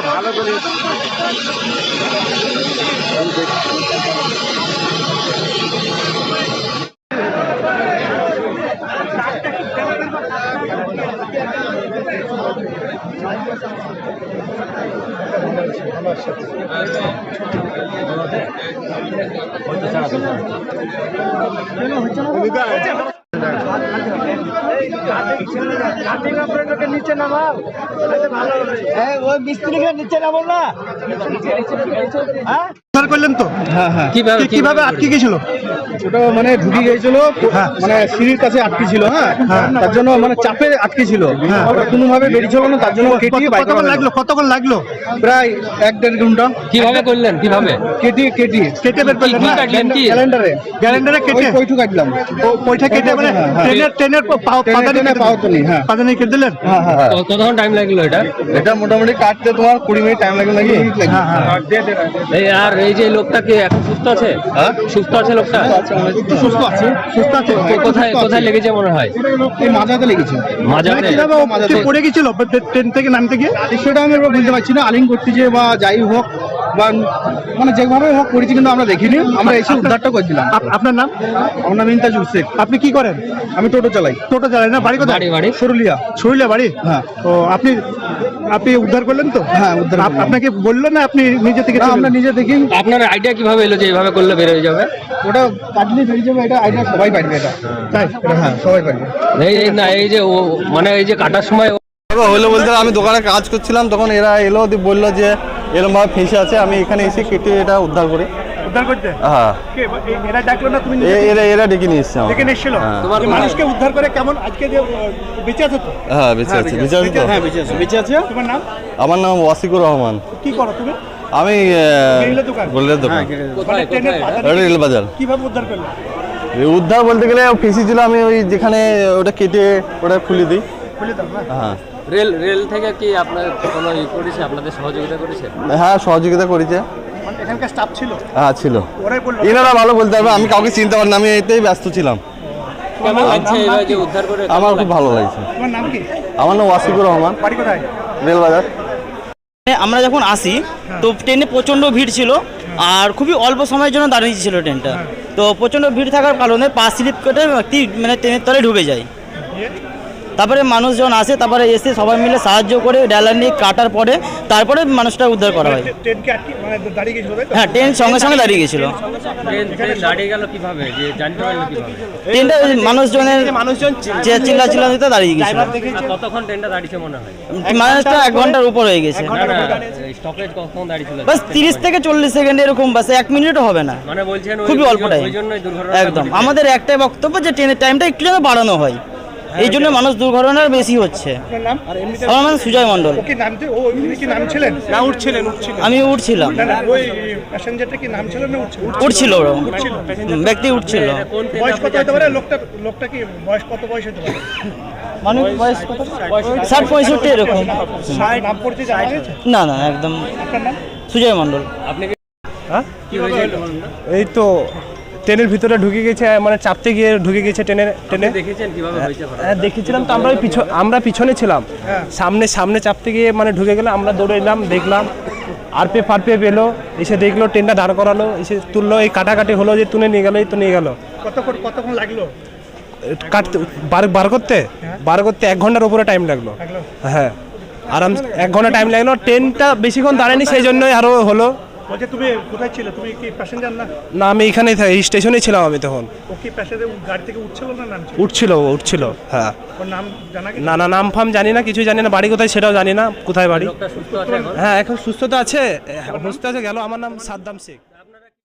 ভালো করে নিচে নামাও ওই মিস্ত্রিকে নিচে নামো না করলেন তো। কিভাবে আটকে গেছিল? ওটা মানে ঢুকে গিয়েছিল, মানে সিঁড়ির কাছে আটকে ছিল। তার জন্য মানে চাপে আটকে ছিল, কোনোভাবে বেরিয়েছিল না। তার জন্য কতক্ষণ লাগলো? প্রায় 1-1.5 ঘন্টা। কিভাবে করলেন? কিভাবে কেটে বের করলেন? গ্যালেন্ডারে কেটে পয়ঠু কাটলাম। পয়ঠা কেটে মানে ট্রেনের পাদানি কেটে দিলেন। কতক্ষণ টাইম লাগলো? এটা মোটামুটি কাটতে তোমার 20 মিনিট টাইম লাগলো নাকি। আর এই যে লোকটা কি এখন সুস্থ আছে? সুস্থ আছে লোকটা? একটু সুস্থ আছে। কোথায় লেগেছে মনে হয়? মাজাতে লেগেছে। মাজাতে পড়ে গেছিল ট্রেন থেকে নামতে গিয়ে? সেটা আমি বলতে পারছি না। আলিং করতেছে বা যাই হোক বা মানে যেভাবে হোক করেছি, কিন্তু আমরা দেখিনি। আমরা এসে উদ্ধারটা করছিলাম। আপনার নাম? আমার নাম ইন্তাজুল শেখ। আপনি কি করেন? আমি টোটো চালাই না। বাড়ি কোথায়? বাড়ি সরুলিয়া বাড়ি। হ্যাঁ। তো আপনি উদ্ধার করলেন তো? হ্যাঁ, উদ্ধার। আপনাকে বললো না আপনি নিজে থেকে? আমরা নিজে দেখি। আপনার আইডিয়া কিভাবে এলো যে এইভাবে করলে বের হয়ে যাবে? ওটা কাটলে বেরিয়ে যাবে, এটা আইডিয়া সবাই পারবে। এটা তাই? হ্যাঁ, সবাই পারবে। এই যে মানে এই যে কাটার সময় হলো বলতে, আমি দোকানে কাজ করছিলাম, তখন এরা এলো, বললো যে এরকম ভাবে ফেঁসে আছে। আমি এখানে এসে কেটে এটা উদ্ধার করি। উদ্ধার করতে? হ্যাঁ। এরা ডাকলো না? তুমি? এরা ডেকে নিয়ে এসছে। মানুষকে উদ্ধার করে কেমন আজকে বেঁচে আছে তো? হ্যাঁ, বেঁচে আছে। বেঁচে আছে। তোমার নাম? আমার নাম ওয়াসিকুর রহমান। কি করো তুমি? আমি গোল্ডের দোকান। রেল বাজার। কিভাবে উদ্ধার করলে? উদ্ধার বলতে গেলে ফেঁসে ছিল, আমি ওই যেখানে ওটা কেটে ওটা খুলে দিই। হ্যাঁ। রেল থেকে কি আপনার কোনো করেছে, আপনাদের সহযোগিতা করেছে? হ্যাঁ, সহযোগিতা করেছে। এখানকার স্টাফ ছিল? হ্যাঁ, ছিল। এনারা ভালো বলতে পারবে, আমি কাউকে চিনতে পারি না, আমি এতেই ব্যস্ত ছিলাম। কেমন লাগছে এবারে যে উদ্ধার করে? আমার খুব ভালো লাগছে। তোমার নাম কি? আমার নাম ওয়াসিকুর রহমান। বাড়ি কোথায়? রেল বাজার। আমরা যখন আসি তো ট্রেনে প্রচণ্ড ভিড় ছিল, আর খুবই অল্প সময়ের জন্য দাঁড়িয়েছিল ট্রেনটা। তো প্রচণ্ড ভিড় থাকার কারণে পা স্লিপ কেটে ব্যক্তি মানে ট্রেনের তলে ঢুকে যায়। তারপরে মানুষজন আসে, তারপরে এসে সবাই মিলে সাহায্য করে ডালার নিয়ে কাটার পরে তারপরে মানুষটা উদ্ধার করা হয়। হ্যাঁ, ট্রেন সঙ্গে সঙ্গে দাঁড়িয়ে গেছিল। ট্রেনটা মানুষজন চিল্লাচিল্লাতে দাঁড়িয়ে গেছিল। মানুষটা 1 ঘন্টার উপর হয়ে গেছে। বাস 30 থেকে 40 সেকেন্ড এরকম, বাস 1 মিনিটও হবে না। খুবই অল্প টাইম। একদম আমাদের একটাই বক্তব্য যে ট্রেনের টাইমটা একটু যেন বাড়ানো হয়, এই জন্য মানুষ দুর্ঘটনার বেশি হচ্ছে। আমার নাম সুজয় মন্ডল। আমি উঠছিলাম। উঠছিল ব্যক্তি উঠছিল। মানুষ বয়স 60-65 এরকম। না একদম। সুজয় মন্ডল। এই তো ট্রেনের ভিতরে ঢুকে গেছে, মানে চাপতে গিয়ে ঢুকে গেছে ট্রেনে। দেখেছেন কিভাবে হয়েছে? হ্যাঁ দেখেছিলাম তো, আমরা পিছনে ছিলাম, সামনে চাপতে গিয়ে মানে ঢুকে গেলে আমরা দৌড়ে এলাম, দেখলাম আরপিএফ এলো, এসে দেখলো ট্রেনটা দাঁড় করালো, এসে তুললো, এই কাটাকাটি হলো যে তুলে নিয়ে গেলো, এই তো নিয়ে গেলো। কতক্ষণ লাগলো কাটতে বার করতে 1 ঘন্টার উপরে টাইম লাগলো। হ্যাঁ আরাম 1 ঘন্টা টাইম লাগলো, ট্রেনটা বেশিক্ষণ দাঁড়ায়নি, সেই জন্যই আরও হলো। বলছে তুমি কোথায় ছিলে, তুমি কি প্যাসেঞ্জার না? না আমি এখানেই এই স্টেশনেই ছিলাম আমি তখন। ও কি প্যাসেঞ্জার গাড়ি থেকে উঠছিল না নামছিল? উঠছিল হ্যাঁ। ওর নাম জানা গেছে? না নাম ফাম জানি না, কিছু জানি না, বাড়ি কোথায় সেটাও জানি না, কোথায় বাড়ি। লোকটা সুস্থ আছে এখন? হ্যাঁ এখন সুস্থতা আছে, গেল। আমার নাম সাদ্দাম শেখ।